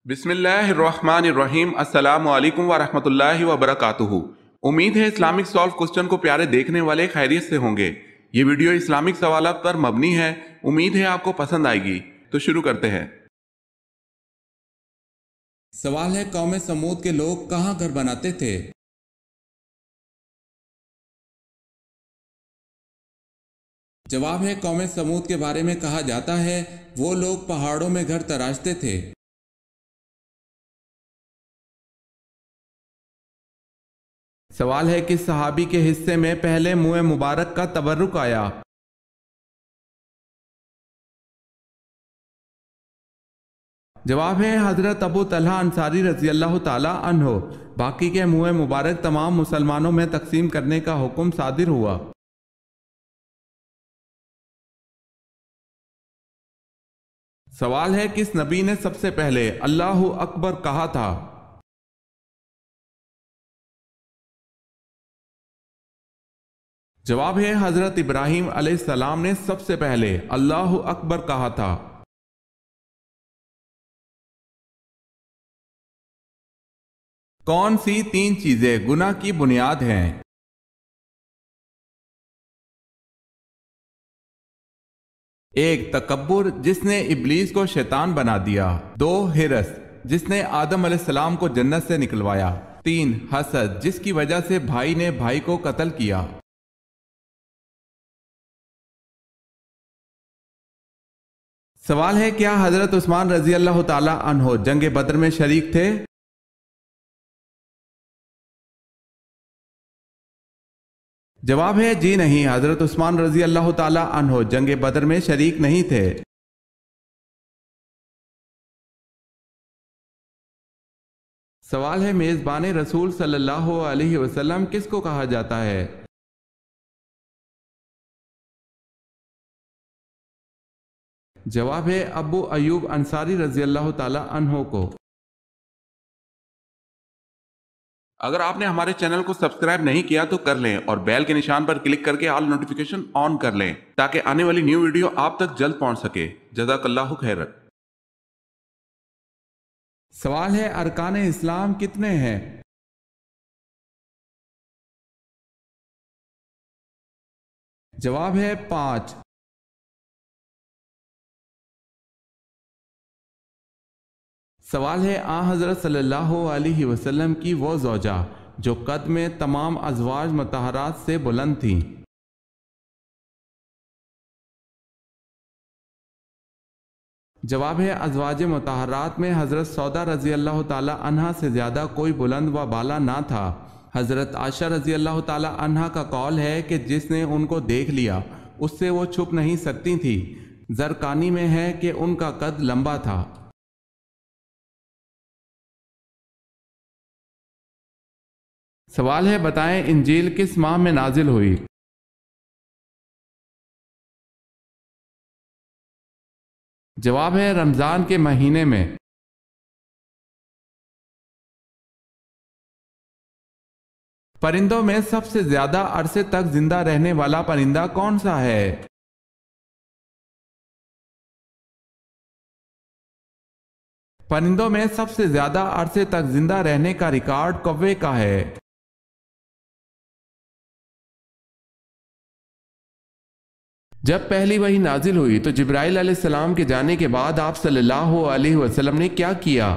بسم اللہ الرحمن الرحیم۔ السلام علیکم ورحمۃ اللہ وبرکاتہ۔ امید ہے اسلامک سالو کوسچن کو پیارے دیکھنے والے خیریت سے ہوں گے۔ یہ ویڈیو اسلامک سوالات پر مبنی ہے، امید ہے آپ کو پسند آئے گی۔ تو شروع کرتے ہیں۔ سوال ہے، قوم سمود کے لوگ کہاں گھر بناتے تھے؟ جواب ہے، قوم سمود کے بارے میں کہا جاتا ہے وہ لوگ پہاڑوں میں گھر تراشتے تھے۔ سوال ہے، کس صحابی کے حصے میں پہلے منہ مبارک کا تبرک آیا؟ جواب ہے، حضرت ابو طلحہ انصاری رضی اللہ تعالی عنہ۔ باقی کے منہ مبارک تمام مسلمانوں میں تقسیم کرنے کا حکم صادر ہوا۔ سوال ہے، کس نبی نے سب سے پہلے اللہ اکبر کہا تھا؟ جواب ہے، حضرت ابراہیم علیہ السلام نے سب سے پہلے اللہ اکبر کہا تھا۔ کون سی تین چیزیں گناہ کی بنیاد ہیں؟ ایک، تکبر جس نے ابلیس کو شیطان بنا دیا۔ دو، ہرس جس نے آدم علیہ السلام کو جنت سے نکلوایا۔ تین، حسد جس کی وجہ سے بھائی نے بھائی کو قتل کیا۔ سوال ہے، کیا حضرت عثمان رضی اللہ تعالی عنہ جنگ بدر میں شریک تھے؟ جواب ہے، جی نہیں، حضرت عثمان رضی اللہ تعالی عنہ جنگ بدر میں شریک نہیں تھے۔ سوال ہے، میزبان رسول صلی اللہ علیہ وسلم کس کو کہا جاتا ہے؟ جواب ہے، ابو ایوب انصاری رضی اللہ تعالی عنہ کو۔ اگر آپ نے ہمارے چینل کو سبسکرائب نہیں کیا تو کر لیں اور بیل کے نشان پر کلک کر کے آل نوٹیفیکیشن آن کر لیں تاکہ آنے والی نیو ویڈیو آپ تک جلد پہنچ سکے۔ جزاک اللہ خیر۔ سوال ہے، ارکان اسلام کتنے ہیں؟ جواب ہے، 5۔ سوال ہے، حضرت صلی اللہ علیہ وسلم کی وہ زوجہ جو قد میں تمام ازواج مطہرات سے بلند تھیں۔ جواب ہے، ازواج مطہرات میں حضرت سودا رضی اللہ تعالی عنہ سے زیادہ کوئی بلند و بالا نہ تھا۔ حضرت عائشہ رضی اللہ تعالی عنہ کا قول ہے کہ جس نے ان کو دیکھ لیا اس سے وہ چھپ نہیں سکتی تھی۔ زرقانی میں ہے کہ ان کا قد لمبا تھا۔ سوال ہے، بتائیں انجیل کس ماہ میں نازل ہوئی؟ جواب ہے، رمضان کے مہینے میں۔ پرندوں میں سب سے زیادہ عرصے تک زندہ رہنے والا پرندہ کون سا ہے؟ پرندوں میں سب سے زیادہ عرصے تک زندہ رہنے کا ریکارڈ کوے کا ہے۔ جب پہلی وحی نازل ہوئی تو جبرائیل علیہ السلام کے جانے کے بعد آپ صلی اللہ علیہ وسلم نے کیا کیا؟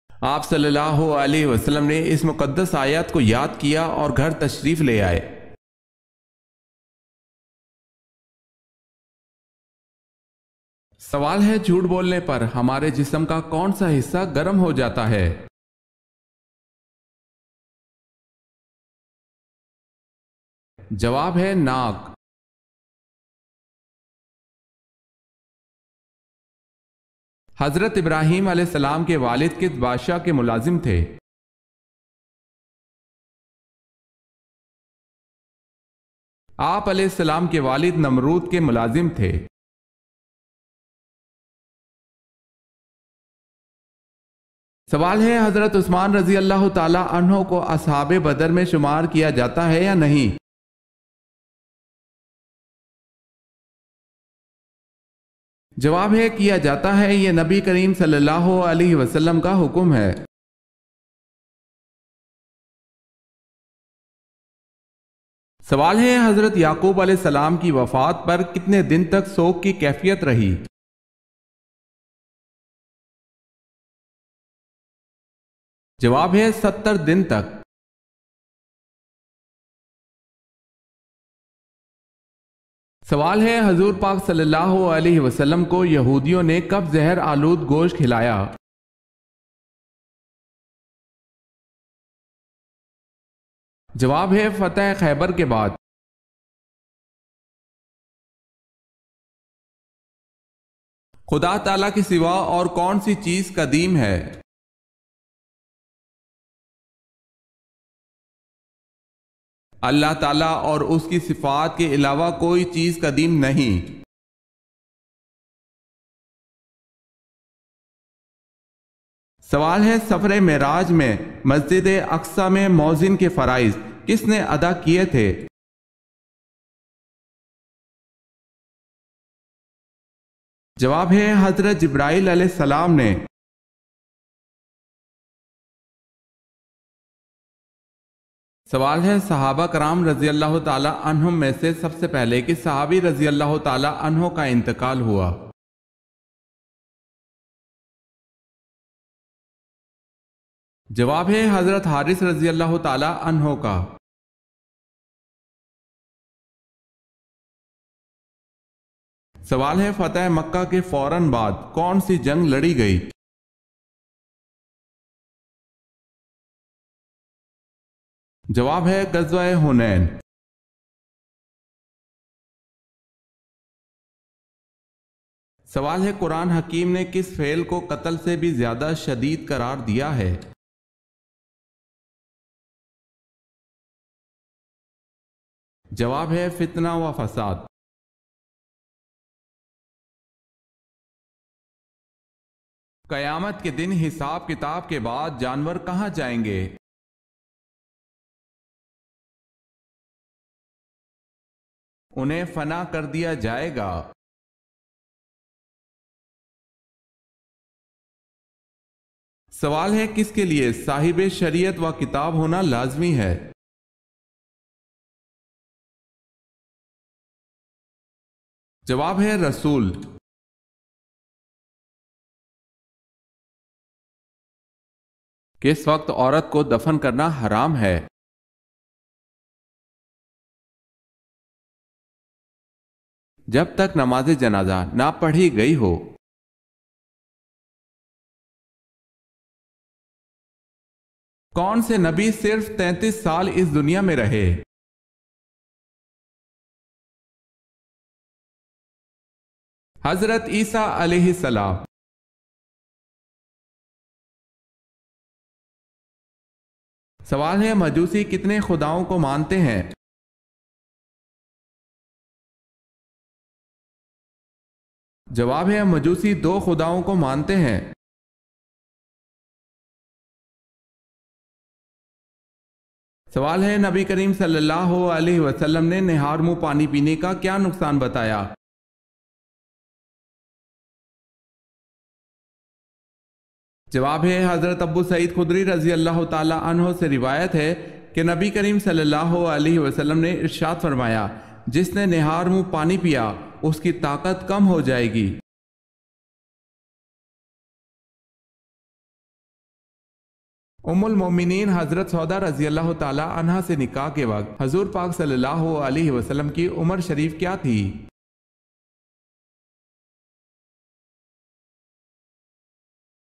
آپ صلی اللہ علیہ وسلم نے اس مقدس آیت کو یاد کیا اور گھر تشریف لے آئے۔ سوال ہے، جھوٹ بولنے پر ہمارے جسم کا کون سا حصہ گرم ہو جاتا ہے؟ جواب ہے، ناک۔ حضرت ابراہیم علیہ السلام کے والد کس بادشاہ کے ملازم تھے؟ آپ علیہ السلام کے والد نمرود کے ملازم تھے۔ سوال ہے، حضرت عثمان رضی اللہ تعالی عنہ کو اصحاب بدر میں شمار کیا جاتا ہے یا نہیں؟ جواب ہے کیا جاتا ہے، یہ نبی کریم صلی اللہ علیہ وسلم کا حکم ہے۔ سوال ہے حضرت یعقوب علیہ السلام کی وفات پر کتنے دن تک سوگ کی کیفیت رہی؟ جواب ہے 70 دن تک۔ سوال ہے حضور پاک صلی اللہ علیہ وسلم کو یہودیوں نے کب زہر آلود گوشت کھلایا؟ جواب ہے فتح خیبر کے بعد۔ خدا تعالیٰ کے سوا اور کون سی چیز قدیم ہے؟ اللہ تعالیٰ اور اس کی صفات کے علاوہ کوئی چیز قدیم نہیں۔ سوال ہے سفر معراج میں مسجد اقصی میں مؤذن کے فرائض کس نے ادا کیے تھے؟ جواب ہے حضرت جبرائیل علیہ السلام نے۔ سوال ہے صحابہ کرام رضی اللہ تعالی عنہم میں سے سب سے پہلے کس صحابی رضی اللہ تعالی عنہ کا انتقال ہوا؟ جواب ہے حضرت حارث رضی اللہ تعالی عنہ کا۔ سوال ہے فتح مکہ کے فوراً بعد کون سی جنگ لڑی گئی؟ جواب ہے غزوہ حنین۔ سوال ہے قرآن حکیم نے کس فعل کو قتل سے بھی زیادہ شدید قرار دیا ہے؟ جواب ہے فتنہ و فساد۔ قیامت کے دن حساب کتاب کے بعد جانور کہاں جائیں گے؟ انہیں فنا کر دیا جائے گا۔ سوال ہے کس کے لیے صاحب شریعت و کتاب ہونا لازمی ہے؟ جواب ہے رسول۔ کس وقت عورت کو دفن کرنا حرام ہے؟ جب تک نماز جنازہ نہ پڑھی گئی ہو۔ کون سے نبی صرف 33 سال اس دنیا میں رہے؟ حضرت عیسیٰ علیہ السلام۔ سوال ہے مجوسی کتنے خداؤں کو مانتے ہیں؟ جواب ہے مجوسی 2 خداؤں کو مانتے ہیں۔ سوال ہے نبی کریم صلی اللہ علیہ وسلم نے نہار منہ پانی پینے کا کیا نقصان بتایا؟ جواب ہے حضرت ابو سعید خدری رضی اللہ تعالی عنہ سے روایت ہے کہ نبی کریم صلی اللہ علیہ وسلم نے ارشاد فرمایا جس نے نہار منہ پانی پیا اس کی طاقت کم ہو جائے گی۔ ام المومنین حضرت سودا رضی اللہ تعالی عنہ سے نکاح کے وقت حضور پاک صلی اللہ علیہ وسلم کی عمر شریف کیا تھی؟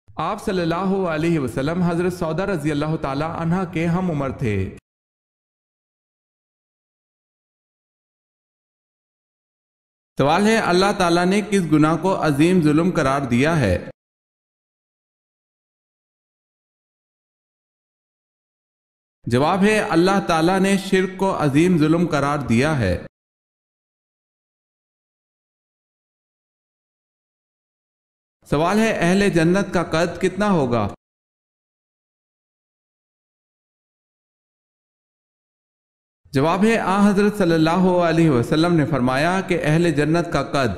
آپ صلی اللہ علیہ وسلم حضرت سودا رضی اللہ تعالی عنہ کے ہم عمر تھے۔ سوال ہے اللہ تعالیٰ نے کس گناہ کو عظیم ظلم قرار دیا ہے؟ جواب ہے اللہ تعالیٰ نے شرک کو عظیم ظلم قرار دیا ہے۔ سوال ہے اہل جنت کا قد کتنا ہوگا؟ جواب ہے حضرت صلی اللہ علیہ وسلم نے فرمایا کہ اہل جنت کا قد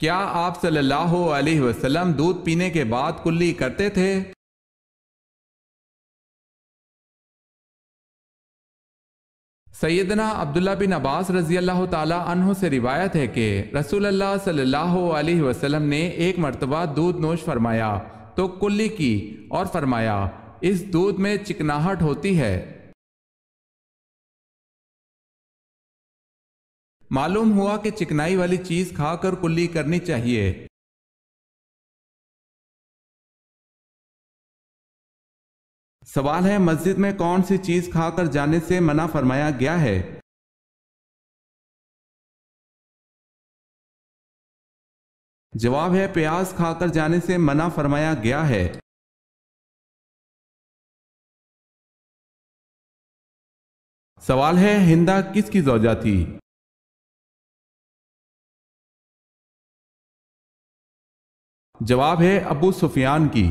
کیا آپ صلی اللہ علیہ وسلم دودھ پینے کے بعد کلی کرتے تھے؟ سیدنا عبداللہ بن عباس رضی اللہ تعالی عنہ سے روایت ہے کہ رسول اللہ صلی اللہ علیہ وسلم نے ایک مرتبہ دودھ نوش فرمایا تو کلی کی اور فرمایا اس دودھ میں چکناہٹ ہوتی ہے۔ معلوم ہوا کہ چکنائی والی چیز کھا کر کلی کرنی چاہیے۔ سوال ہے مسجد میں کون سی چیز کھا کر جانے سے منع فرمایا گیا ہے؟ جواب ہے پیاز کھا کر جانے سے منع فرمایا گیا ہے۔ سوال ہے ہندا کس کی زوجہ تھی؟ جواب ہے ابو سفیان کی۔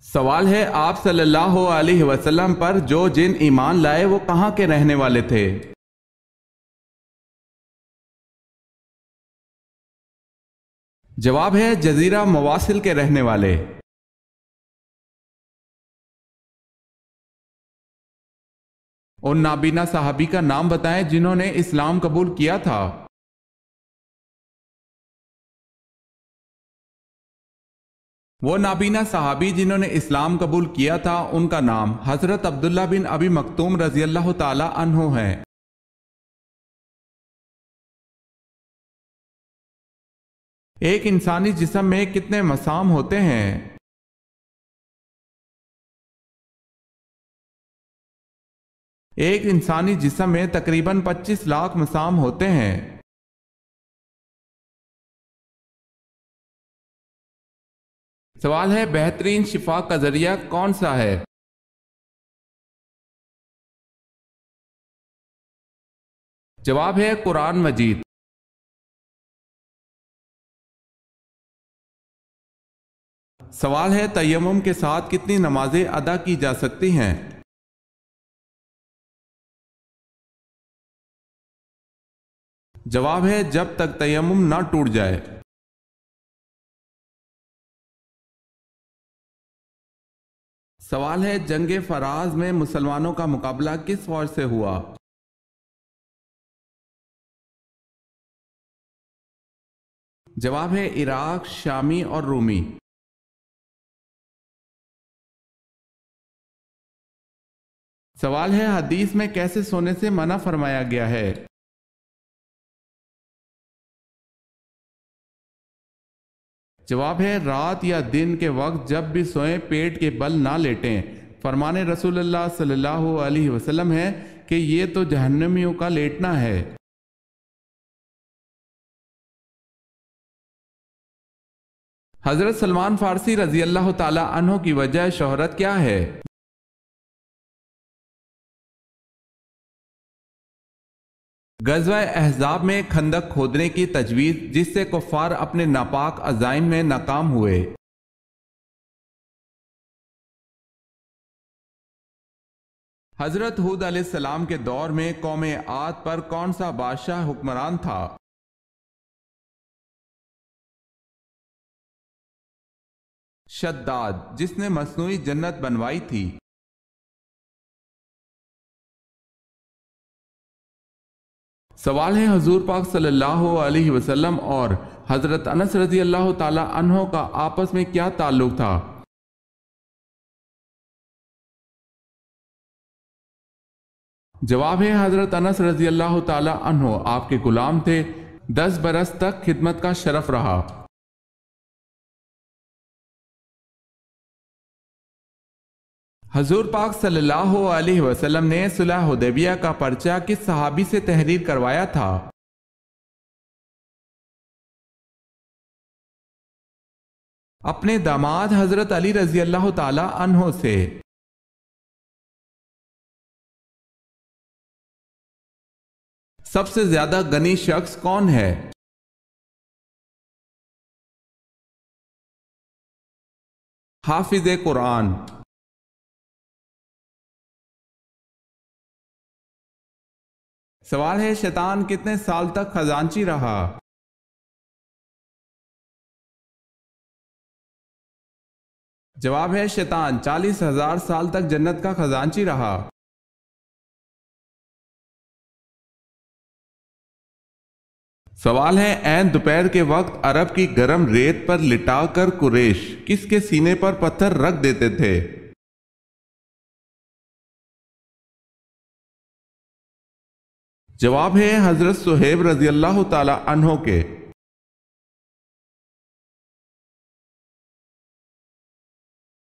سوال ہے آپ صلی اللہ علیہ وسلم پر جو جن ایمان لائے وہ کہاں کے رہنے والے تھے؟ جواب ہے جزیرہ مواصل کے رہنے والے۔ اور نابینا صحابی کا نام بتائیں جنہوں نے اسلام قبول کیا تھا۔ وہ نابینا صحابی جنہوں نے اسلام قبول کیا تھا ان کا نام حضرت عبداللہ بن ابی مکتوم رضی اللہ تعالی عنہ ہے۔ ایک انسانی جسم میں کتنے مسام ہوتے ہیں؟ ایک انسانی جسم میں تقریباً 25 لاکھ مسام ہوتے ہیں۔ سوال ہے بہترین شفا کا ذریعہ کون سا ہے؟ جواب ہے قرآن مجید۔ سوال ہے تیمم کے ساتھ کتنی نمازیں ادا کی جا سکتی ہیں؟ جواب ہے جب تک تیمم نہ ٹوٹ جائے۔ سوال ہے جنگ فراز میں مسلمانوں کا مقابلہ کس فوج سے ہوا؟ جواب ہے عراق، شامی اور رومی۔ سوال ہے حدیث میں کیسے سونے سے منع فرمایا گیا ہے؟ جواب ہے رات یا دن کے وقت جب بھی سوئیں پیٹ کے بل نہ لیٹیں۔ فرمان رسول اللہ صلی اللہ علیہ وسلم ہے کہ یہ تو جہنمیوں کا لیٹنا ہے۔ حضرت سلمان فارسی رضی اللہ تعالی عنہ کی وجہ شہرت کیا ہے؟ غزوہ احزاب میں خندق کھودنے کی تجویز جس سے کفار اپنے ناپاک عزائم میں ناکام ہوئے۔ حضرت ہود علیہ السلام کے دور میں قوم عاد پر کون سا بادشاہ حکمران تھا؟ شداد، جس نے مصنوعی جنت بنوائی تھی۔ سوال ہے حضور پاک صلی اللہ علیہ وسلم اور حضرت انس رضی اللہ تعالی عنہ کا آپس میں کیا تعلق تھا؟ جواب ہے حضرت انس رضی اللہ تعالی عنہ آپ کے غلام تھے، 10 برس تک خدمت کا شرف رہا۔ حضور پاک صلی اللہ علیہ وسلم نے صلح حدیبیہ کا پرچہ کس صحابی سے تحریر کروایا تھا؟ اپنے داماد حضرت علی رضی اللہ تعالی عنہ سے۔ سب سے زیادہ غنی شخص کون ہے؟ حافظ قرآن۔ سوال ہے شیطان کتنے سال تک خزانچی رہا؟ جواب ہے شیطان 40,000 سال تک جنت کا خزانچی رہا۔ سوال ہے عین دوپہر کے وقت عرب کی گرم ریت پر لٹا کر قریش کس کے سینے پر پتھر رکھ دیتے تھے؟ جواب ہے حضرت صہیب رضی اللہ تعالی عنہ کے۔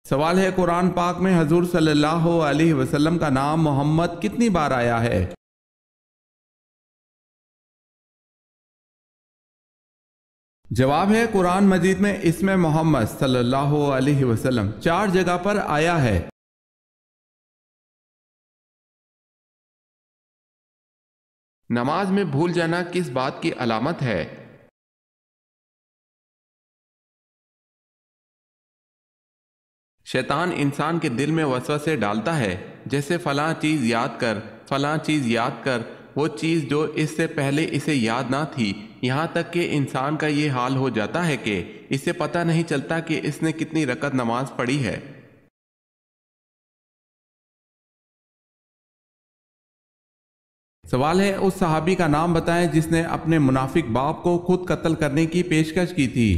سوال ہے قرآن پاک میں حضور صلی اللہ علیہ وسلم کا نام محمد کتنی بار آیا ہے؟ جواب ہے قرآن مجید میں اسم محمد صلی اللہ علیہ وسلم 4 جگہ پر آیا ہے۔ نماز میں بھول جانا کس بات کی علامت ہے؟ شیطان انسان کے دل میں وسوسے ڈالتا ہے، جیسے فلاں چیز یاد کر، فلاں چیز یاد کر، وہ چیز جو اس سے پہلے اسے یاد نہ تھی، یہاں تک کہ انسان کا یہ حال ہو جاتا ہے کہ اسے پتہ نہیں چلتا کہ اس نے کتنی رکعت نماز پڑھی ہے۔ سوال ہے اس صحابی کا نام بتائیں جس نے اپنے منافق باپ کو خود قتل کرنے کی پیشکش کی تھی۔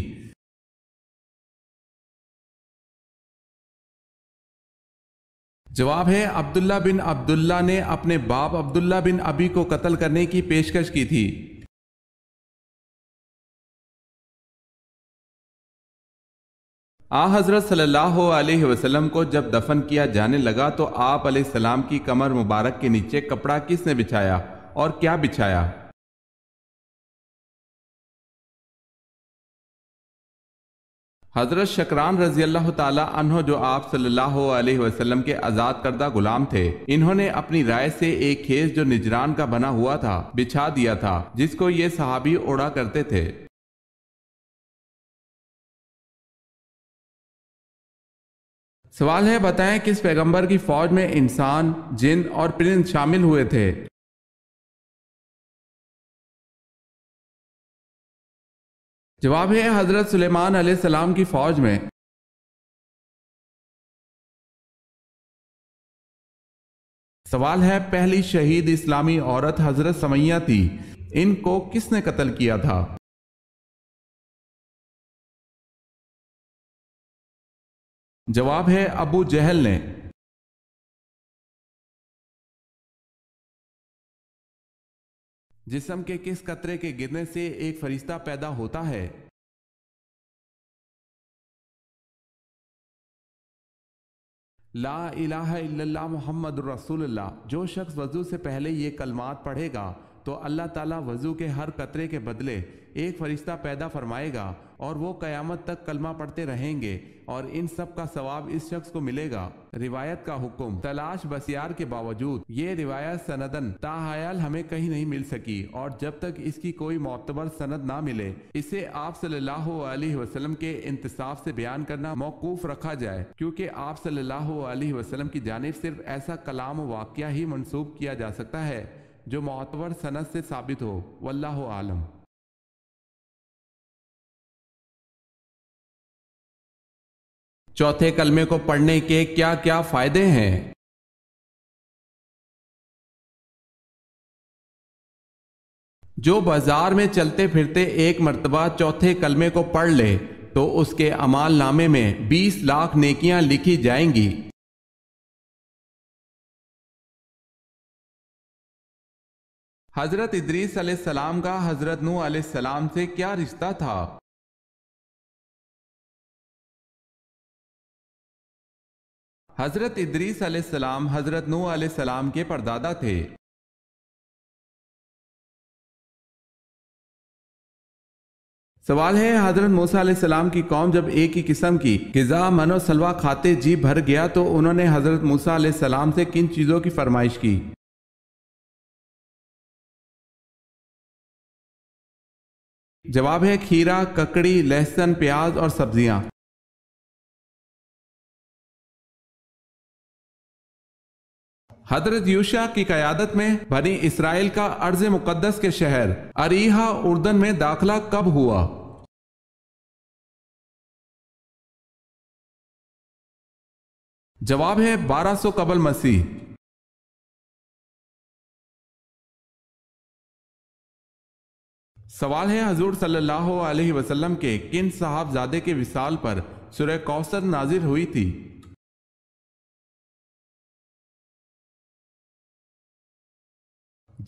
جواب ہے عبداللہ بن عبداللہ نے اپنے باپ عبداللہ بن ابی کو قتل کرنے کی پیشکش کی تھی۔ حضرت صلی اللہ علیہ وسلم کو جب دفن کیا جانے لگا تو آپ علیہ السلام کی کمر مبارک کے نیچے کپڑا کس نے بچھایا اور کیا بچھایا؟ حضرت شکران رضی اللہ تعالی عنہ جو آپ صلی اللہ علیہ وسلم کے آزاد کردہ غلام تھے، انہوں نے اپنی رائے سے ایک خیز جو نجران کا بنا ہوا تھا بچھا دیا تھا، جس کو یہ صحابی اوڑا کرتے تھے۔ سوال ہے بتائیں کس پیغمبر کی فوج میں انسان، جن اور پرند شامل ہوئے تھے؟ جواب ہے حضرت سلیمان علیہ السلام کی فوج میں۔ سوال ہے پہلی شہید اسلامی عورت حضرت سمیہ تھی، ان کو کس نے قتل کیا تھا؟ جواب ہے ابو جہل نے۔ جسم کے کس قطرے کے گرنے سے ایک فرشتہ پیدا ہوتا ہے؟ لا الہ الا اللہ محمد رسول اللہ۔ جو شخص وضو سے پہلے یہ کلمات پڑھے گا تو اللہ تعالیٰ وضو کے ہر قطرے کے بدلے ایک فرشتہ پیدا فرمائے گا اور وہ قیامت تک کلمہ پڑھتے رہیں گے اور ان سب کا ثواب اس شخص کو ملے گا۔ روایت کا حکم تلاش بسیار کے باوجود یہ روایت سندن تاحیال ہمیں کہیں نہیں مل سکی، اور جب تک اس کی کوئی معتبر سند نہ ملے اسے آپ صلی اللہ علیہ وسلم کے انتصاف سے بیان کرنا موقوف رکھا جائے، کیونکہ آپ صلی اللہ علیہ وسلم کی جانب صرف ایسا کلام و واقعہ ہی منسوب کیا جا سکتا ہے جو معتبر سند سے ثابت ہو۔ واللہ عالم۔ چوتھے کلمے کو پڑھنے کے کیا کیا فائدے ہیں؟ جو بازار میں چلتے پھرتے ایک مرتبہ چوتھے کلمے کو پڑھ لے تو اس کے اعمال نامے میں 20 لاکھ نیکیاں لکھی جائیں گی۔ حضرت ادریس علیہ السلام کا حضرت نوح علیہ السلام سے کیا رشتہ تھا؟ حضرت ادریس علیہ السلام حضرت نوح علیہ السلام کے پردادا تھے۔ سوال ہے حضرت موسیٰ علیہ السلام کی قوم جب ایک ہی قسم کی غذا من و سلوہ کھاتے جی بھر گیا تو انہوں نے حضرت موسیٰ علیہ السلام سے کن چیزوں کی فرمائش کی؟ جواب ہے کھیرا، ککڑی، لہسن، پیاز اور سبزیاں۔ حضرت یوشع کی قیادت میں بنی اسرائیل کا ارض مقدس کے شہر اریحا اردن میں داخلہ کب ہوا؟ جواب ہے 1200 قبل مسیح۔ سوال ہے حضور صلی اللہ علیہ وسلم کے کن صاحبزادے کے وصال پر سورہ کوثر نازل ہوئی تھی؟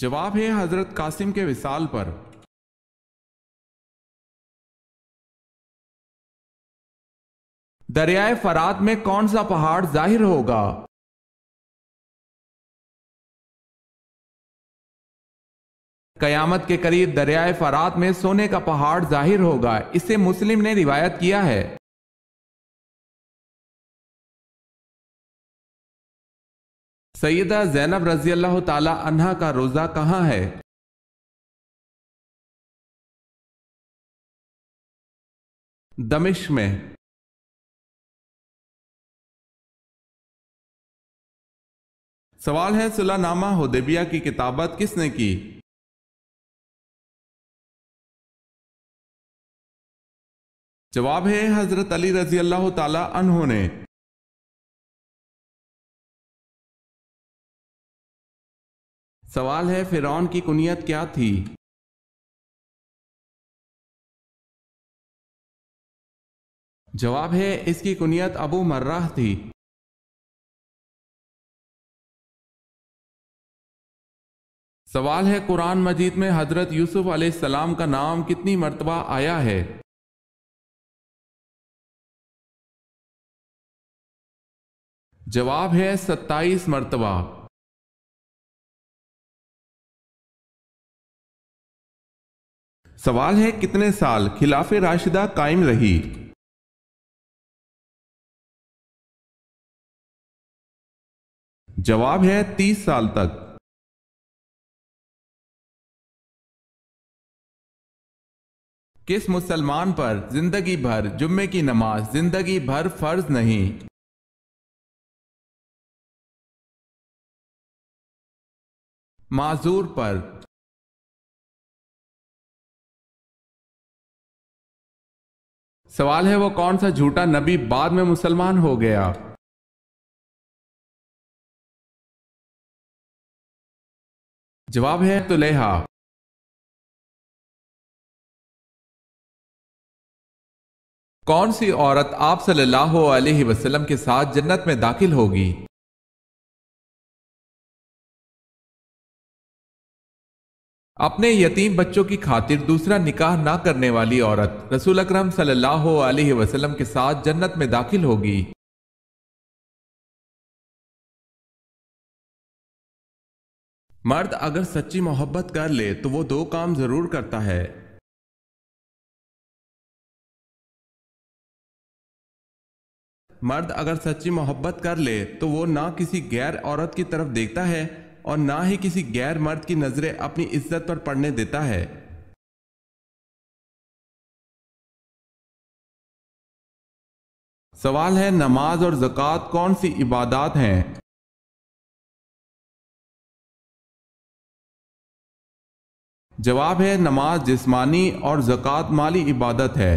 جواب ہے حضرت قاسم کے وصال پر۔ دریائے فرات میں کون سا پہاڑ ظاہر ہوگا؟ قیامت کے قریب دریائے فرات میں سونے کا پہاڑ ظاہر ہوگا، اسے مسلم نے روایت کیا ہے۔ سیدہ زینب رضی اللہ تعالی عنہا کا روضہ کہاں ہے؟ دمشق میں۔ سوال ہے صلح نامہ حدیبیہ کی کتابت کس نے کی؟ جواب ہے حضرت علی رضی اللہ تعالی عنہ نے۔ سوال ہے فرعون کی کنیت کیا تھی؟ جواب ہے اس کی کنیت ابو مرہ تھی۔ سوال ہے قرآن مجید میں حضرت یوسف علیہ السلام کا نام کتنی مرتبہ آیا ہے؟ جواب ہے 27 مرتبہ۔ سوال ہے کتنے سال خلافت راشدہ قائم رہی؟ جواب ہے 30 سال تک۔ کس مسلمان پر زندگی بھر جمعے کی نماز زندگی بھر فرض نہیں؟ معذور پر۔ سوال ہے وہ کون سا جھوٹا نبی بعد میں مسلمان ہو گیا؟ جواب ہے طلیحہ۔ کون سی عورت آپ صلی اللہ علیہ وسلم کے ساتھ جنت میں داخل ہوگی؟ اپنے یتیم بچوں کی خاطر دوسرا نکاح نہ کرنے والی عورت رسول اکرم صلی اللہ علیہ وسلم کے ساتھ جنت میں داخل ہوگی۔ مرد اگر سچی محبت کر لے تو وہ 2 کام ضرور کرتا ہے۔ مرد اگر سچی محبت کر لے تو وہ نہ کسی غیر عورت کی طرف دیکھتا ہے اور نہ ہی کسی غیر مرد کی نظریں اپنی عزت پر پڑنے دیتا ہے۔ سوال ہے نماز اور زکوٰۃ کون سی عبادات ہیں؟ جواب ہے نماز جسمانی اور زکوٰۃ مالی عبادت ہے۔